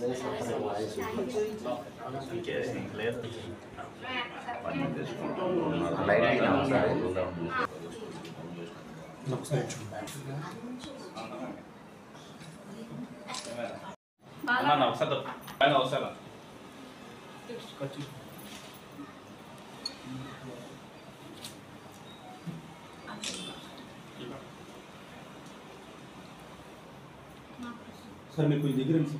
Sir मैं कुछ दिख रही सर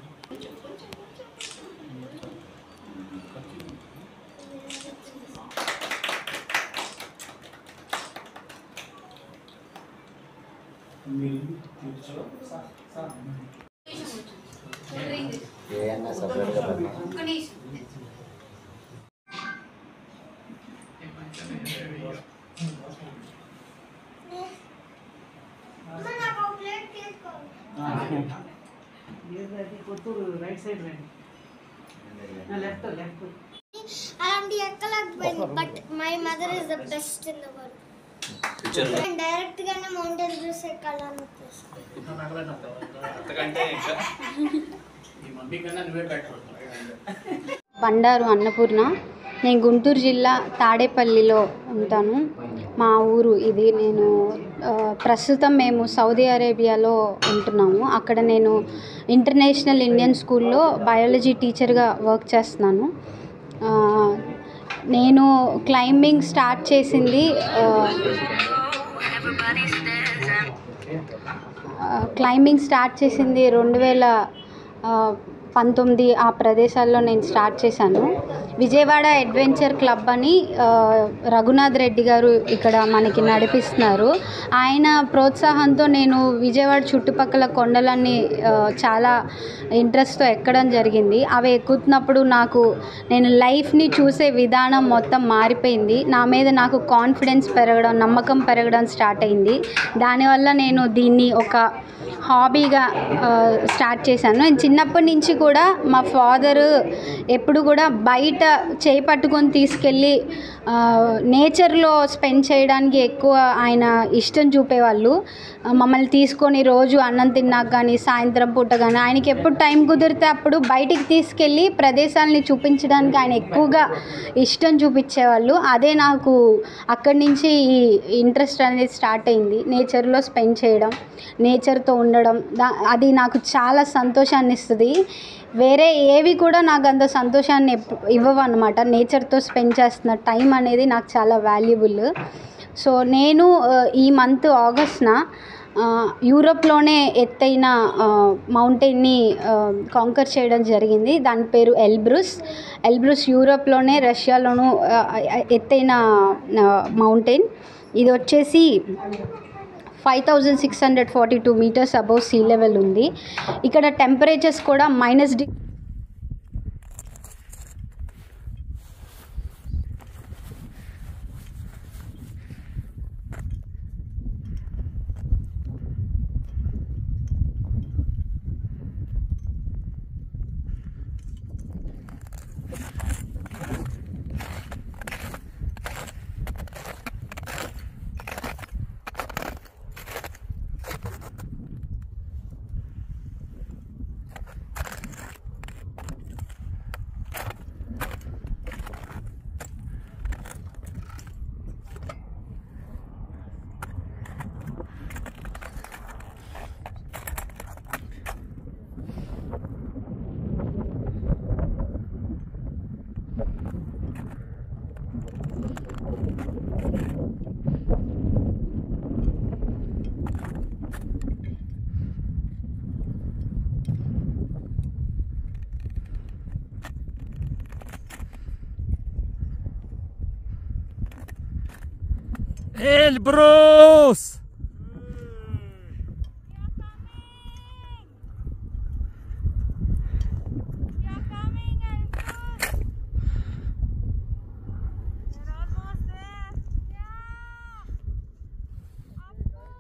ये ना सेपरेट का करना right side right. Left. I am the Ekkalak, but my mother is the best in the world. And direct gana mountain views ekkalanu. Bandaru Annapurna. నేను గుంటూరు జిల్లా తాడేపల్లిలో ఉంటాను. మా ఊరు ఇది. నేను ప్రస్తుతం మేము సౌదీ అరేబియాలో ఉంటున్నాము. అక్కడ నేను ఇంటర్నేషనల్ ఇండియన్ స్కూల్లో బయాలజీ టీచర్గా వర్క్ చేస్తున్నాను. నేను క్లైంబింగ్ స్టార్ట్ చేసింది 2019 ఆ ప్రదేశాల్లో నేను స్టార్ట్ చేశాను. విజయవాడ అడ్వెంచర్ క్లబ్ అని రఘునాథ్ రెడ్డి గారు ఇక్కడ మనకి నడిపిస్తున్నారు. ఆయన ప్రోత్సాహంతో నేను విజయవాడ చుట్టుపక్కల కొండలన్నీ చాలా ఇంట్రెస్ట్తో ఎక్కడం జరిగింది. అవి ఎక్కుతున్నప్పుడు నేను లైఫ్ని చూసే విధానం మొత్తం మారిపోయింది. నా మీద నాకు కాన్ఫిడెన్స్ పెరగడం, నమ్మకం పెరగడం స్టార్ట్ అయింది. దానివల్ల నేను దీన్ని ఒక హాబీగా స్టార్ట్ చేశాను. నేను చిన్నప్పటి నుంచి కూడా మా ఫాదరు ఎప్పుడు కూడా బయట చేయి పట్టుకొని తీసుకెళ్ళి నేచర్లో స్పెండ్ చేయడానికి ఎక్కువ ఆయన ఇష్టం చూపేవాళ్ళు. మమ్మల్ని తీసుకొని రోజు అన్నం తిన్నాక కానీ సాయంత్రం పూట కానీ ఆయనకి ఎప్పుడు టైం కుదిరితే అప్పుడు బయటికి తీసుకెళ్ళి ప్రదేశాలని చూపించడానికి ఆయన ఎక్కువగా ఇష్టం చూపించేవాళ్ళు. అదే నాకు అక్కడి నుంచి ఈ ఇంట్రెస్ట్ అనేది స్టార్ట్ అయింది. నేచర్లో స్పెండ్ చేయడం, నేచర్తో ఉండడం, అది నాకు చాలా సంతోషాన్ని ఇస్తుంది. వేరే ఏవి కూడా నాకు అంత సంతోషాన్ని ఇవ్వవు అన్నమాట. నేచర్తో స్పెండ్ చేస్తున్న టైం అనేది నాకు చాలా వాల్యుబుల్. సో నేను ఈ మంత్ ఆగస్ట్న యూరోప్లోనే ఎత్తైన మౌంటైన్ని కాంకర్ చేయడం జరిగింది. దాని పేరు ఎల్బ్రూస్ యూరోప్లోనే, రష్యాలోనూ ఎత్తైన మౌంటైన్. ఇది వచ్చేసి 5642 meters అబౌవ్ సీ లెవెల్ ఉంది. ఇక్కడ టెంపరేచర్స్ కూడా -. Elbrus!